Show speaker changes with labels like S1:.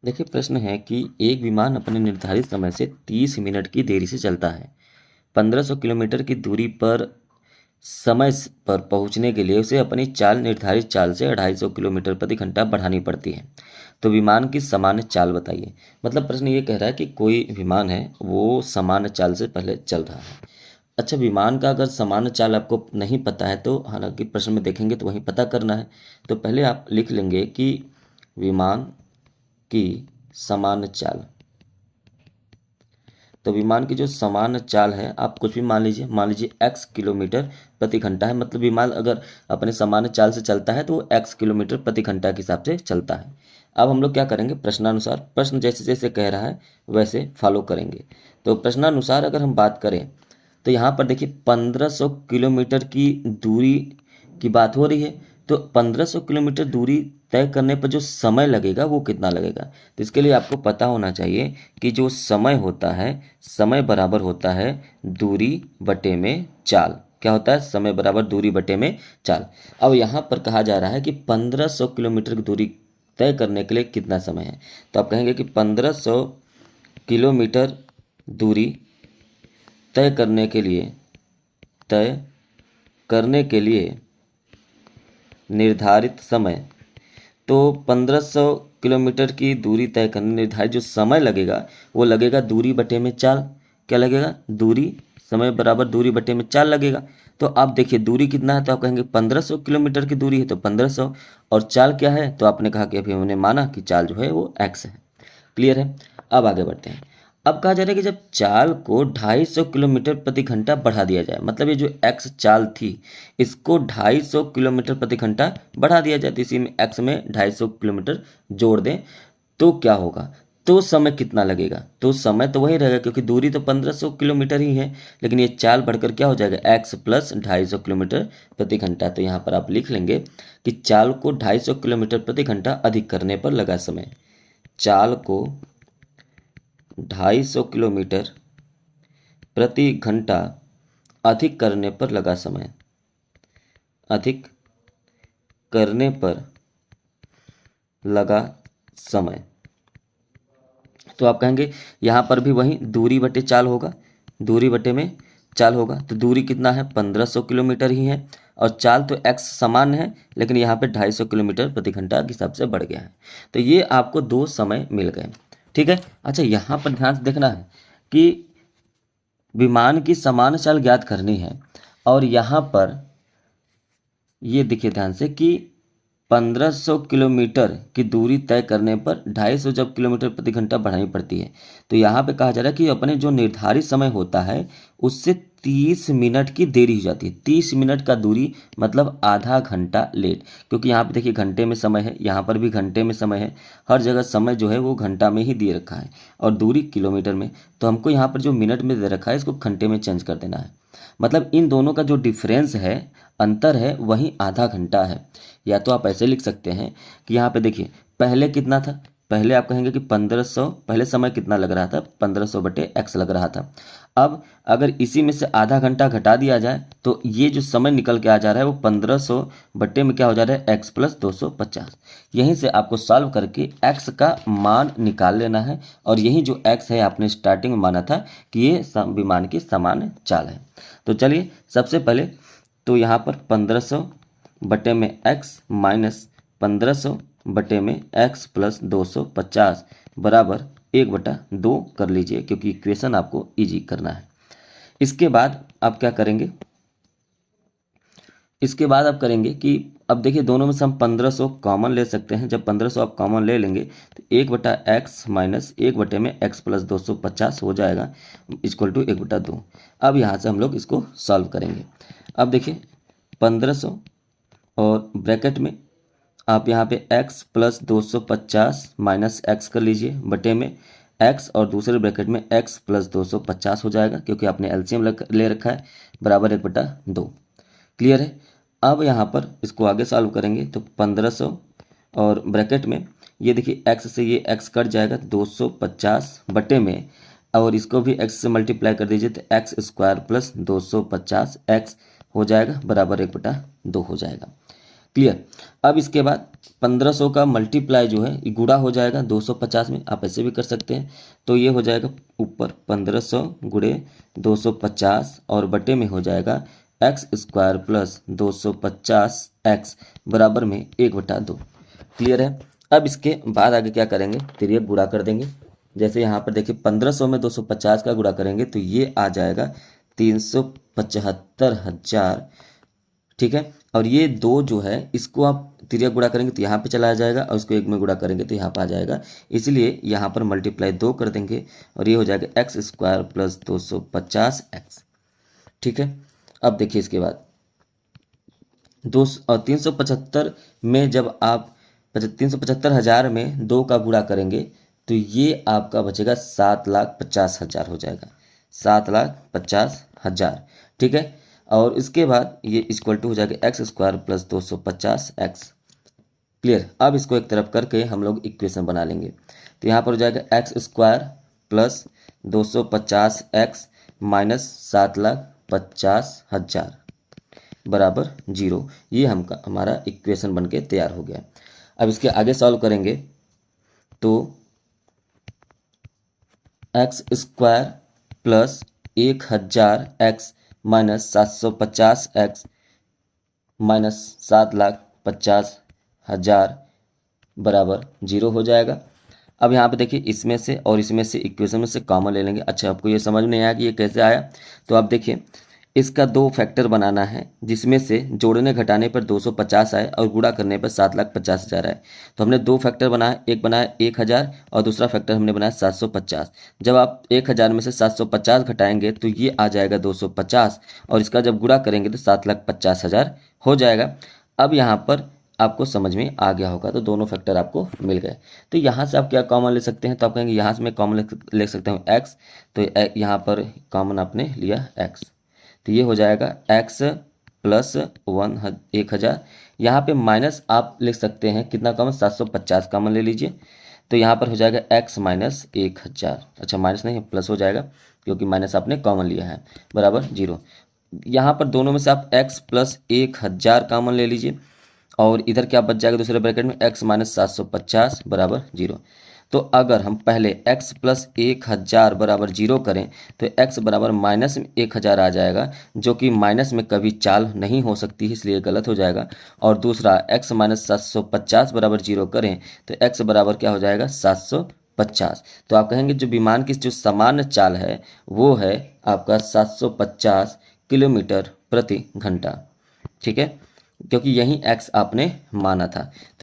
S1: देखिए प्रश्न है कि एक विमान अपने निर्धारित समय से 30 मिनट की देरी से चलता है। 1500 किलोमीटर की दूरी पर पर पहुंचने के लिए उसे अपनी चाल निर्धारित चाल से 250 किलोमीटर प्रति घंटा बढ़ानी पड़ती है। तो विमान की सामान्य चाल बताइए। मतलब प्रश्न ये कह रहा है कि कोई विमान है वो सामान्य चाल से पहले चल रहा है। अच्छा, विमान का अगर सामान्य चाल आपको नहीं पता है तो हालांकि प्रश्न में देखेंगे तो वहीं पता करना है। तो पहले आप लिख लेंगे कि विमान की सामान्य चाल। तो विमान की जो सामान्य चाल है आप कुछ भी मान लीजिए x किलोमीटर प्रति घंटा है। मतलब विमान अगर अपने सामान्य चाल से चलता है तो वो x किलोमीटर प्रति घंटा के हिसाब से चलता है। अब हम लोग क्या करेंगे, प्रश्नानुसार प्रश्न जैसे जैसे कह रहा है वैसे फॉलो करेंगे। तो प्रश्नानुसार अगर हम बात करें तो यहाँ पर देखिए 1500 किलोमीटर की दूरी की बात हो रही है। तो 1500 किलोमीटर दूरी तय करने पर जो समय लगेगा वो कितना लगेगा। तो इसके लिए आपको पता होना चाहिए कि जो समय होता है, समय बराबर होता है दूरी बटे में चाल। क्या होता है, समय बराबर दूरी बटे में चाल। अब यहाँ पर कहा जा रहा है कि 1500 किलोमीटर की दूरी तय करने के लिए कितना समय है। तो आप कहेंगे कि 1500 किलोमीटर दूरी तय करने के लिए तय करने के लिए निर्धारित समय। तो 1500 किलोमीटर की दूरी तय करने निर्धारित जो समय लगेगा वो लगेगा दूरी बटे में चाल। क्या लगेगा, दूरी समय बराबर दूरी बटे में चाल लगेगा। तो आप देखिए दूरी कितना है, तो आप कहेंगे 1500 किलोमीटर की दूरी है तो 1500, और चाल क्या है तो आपने कहा कि अभी हमने माना कि चाल जो है वो x है। क्लियर है। अब आगे बढ़ते हैं। अब कहा जा रहा है कि जब चाल को 250 किलोमीटर प्रति घंटा बढ़ा दिया जाए, मतलब ये जो x चाल थी इसको 250 किलोमीटर प्रति घंटा बढ़ा दिया जाए, तो इसी में x में 250 किलोमीटर जोड़ दें तो क्या होगा। तो समय कितना लगेगा, तो समय तो वही रहेगा क्योंकि दूरी तो 1500 किलोमीटर ही है, लेकिन ये चाल बढ़कर क्या हो जाएगा x प्लस 250 किलोमीटर प्रति घंटा। तो यहाँ पर आप लिख लेंगे कि चाल को 250 किलोमीटर प्रति घंटा अधिक करने पर लगा समय। चाल को 250 किलोमीटर प्रति घंटा अधिक करने पर लगा समय। अधिक करने पर लगा समय। तो आप कहेंगे यहाँ पर भी वही दूरी बटे चाल होगा, दूरी बटे में चाल होगा। तो दूरी कितना है, 1500 किलोमीटर ही है, और चाल तो x समान है लेकिन यहाँ पे 250 किलोमीटर प्रति घंटा के हिसाब से बढ़ गया है। तो ये आपको दो समय मिल गए। ठीक है। अच्छा, यहाँ पर ध्यान से देखना है कि विमान की समान चाल ज्ञात करनी है, और यहाँ पर ये देखिए ध्यान से कि 1500 किलोमीटर की दूरी तय करने पर 250 जब किलोमीटर प्रति घंटा बढ़ानी पड़ती है। तो यहाँ पे कहा जा रहा है कि अपने जो निर्धारित समय होता है उससे 30 मिनट की देरी हो जाती है। 30 मिनट का दूरी मतलब आधा घंटा लेट, क्योंकि यहाँ पे देखिए घंटे में समय है, यहाँ पर भी घंटे में समय है। हर जगह समय जो है वो घंटा में ही दे रखा है और दूरी किलोमीटर में। तो हमको यहाँ पर जो मिनट में दे रखा है इसको घंटे में चेंज कर देना है। मतलब इन दोनों का जो डिफरेंस है, अंतर है, वही आधा घंटा है। या तो आप ऐसे लिख सकते हैं कि यहाँ पे देखिए पहले कितना था, पहले आप कहेंगे कि 1500, पहले समय कितना लग रहा था, 1500 बटे x लग रहा था। अब अगर इसी में से आधा घंटा घटा दिया जाए तो ये जो समय निकल के आ जा रहा है वो 1500 बटे में क्या हो जा रहा है, x प्लस 250। यहीं से आपको सॉल्व करके x का मान निकाल लेना है, और यही जो x है आपने स्टार्टिंग में माना था कि ये विमान की सामान्य चाल है। तो चलिए सबसे पहले तो यहाँ पर 1500 बटे में x माइनस 1500 बटे में x प्लस 250 बराबर 1/2 कर लीजिए, क्योंकि इक्वेशन आपको इजी करना है। इसके बाद आप क्या करेंगे, इसके बाद आप करेंगे कि अब देखिए दोनों में से हम 1500 कॉमन ले सकते हैं। जब 1500 आप कॉमन ले लेंगे तो 1/x माइनस 1 में x प्लस 250 हो जाएगा इक्वल टू 1/2। अब यहाँ से हम लोग इसको सॉल्व करेंगे। अब देखिए 1500 और ब्रैकेट में आप यहाँ पे x प्लस 250 माइनस x कर लीजिए बटे में x, और दूसरे ब्रैकेट में x प्लस 250 हो जाएगा क्योंकि आपने एलसीएम ले रखा है, बराबर 1/2। क्लियर है। अब यहाँ पर इसको आगे सॉल्व करेंगे तो 1500 और ब्रैकेट में ये देखिए x से ये x कट जाएगा 250 बटे में, और इसको भी x से मल्टीप्लाई कर दीजिए तो x स्क्वायर प्लस 250 x हो जाएगा बराबर 1/2 हो जाएगा। क्लियर। अब इसके बाद 1500 का मल्टीप्लाई जो है ये गुणा हो जाएगा 250 में, आप ऐसे भी कर सकते हैं। तो ये हो जाएगा ऊपर 1500 गुणे 250 और बटे में हो जाएगा एक्स स्क्वायर प्लस 250 एक्स बराबर में 1/2। क्लियर है। अब इसके बाद आगे क्या करेंगे, तिर्यक गुणा कर देंगे। जैसे यहाँ पर देखिए 1500 में 250 का गुणा करेंगे तो ये आ जाएगा 375,000। ठीक है। और ये दो जो है इसको आप तिर्यक गुणा करेंगे तो यहाँ पे चला जाएगा और इसको एक में गुणा करेंगे तो यहाँ पर आ जाएगा, इसलिए यहाँ पर मल्टीप्लाई 2 कर देंगे और ये हो जाएगा एक्स स्क्वायर प्लस 250 एक्स। ठीक है। अब देखिए इसके बाद 375 में जब आप 375,000 में 2 का गुणा करेंगे तो ये आपका बचेगा 7,50,000 हो जाएगा, 7,50,000। ठीक है। और इसके बाद ये इक्वल टू हो जाएगा x square plus 250 x. Clear. अब इसको एक तरफ करके हम लोग इक्वेशन बना लेंगे तो यहाँ पर हो जाएगा x square plus 250 x minus 7,50,000 बराबर 0। ये हमारा इक्वेशन बन के तैयार हो गया। अब इसके आगे सॉल्व करेंगे तो x square plus 1,000 x minus 750 x minus 7,50,000 बराबर 0 हो जाएगा। अब यहाँ पे देखिए इसमें से और इसमें से इक्वेशन में से कॉमन ले लेंगे। अच्छा, आपको ये समझ नहीं आया कि ये कैसे आया, तो आप देखिए इसका 2 फैक्टर बनाना है जिसमें से जोड़ने घटाने पर 250 आए और गुणा करने पर 7,50,000 आए। तो हमने 2 फैक्टर बनाया, एक बनाया 1,000 और दूसरा फैक्टर हमने बनाया 750। जब आप 1,000 में से 750 घटाएंगे तो ये आ जाएगा 250 और इसका जब गुणा करेंगे तो 7,50,000 हो जाएगा। अब यहाँ पर आपको समझ में आ गया होगा, तो दोनों फैक्टर आपको मिल गए। तो यहाँ से आप क्या कॉमन ले सकते हैं, तो आप कहेंगे यहाँ से मैं कॉमन ले सकता हूँ एक्स, तो यहाँ पर कॉमन आपने लिया एक्स, तो ये हो जाएगा एक्स प्लस 1,000। यहाँ पे माइनस आप लिख सकते हैं कितना कॉमन, 750 कॉमन ले लीजिए, तो यहाँ पर हो जाएगा एक्स माइनस 1,000। अच्छा, माइनस नहीं प्लस हो जाएगा क्योंकि माइनस आपने कॉमन लिया है, बराबर 0। यहाँ पर दोनों में से आप एक्स प्लस 1,000 कॉमन ले लीजिए और इधर क्या बच जाएगा दूसरे ब्रैकेट में एक्स माइनस 750 बराबर 0। तो अगर हम पहले x प्लस 1,000 बराबर 0 करें तो x बराबर माइनस 1,000 आ जाएगा, जो कि माइनस में कभी चाल नहीं हो सकती है, इसलिए गलत हो जाएगा। और दूसरा x माइनस 750 बराबर 0 करें तो x बराबर क्या हो जाएगा 750। तो आप कहेंगे जो विमान की जो सामान्य चाल है वो है आपका 750 किलोमीटर प्रति घंटा। ठीक है, क्योंकि यही x आपने माना था।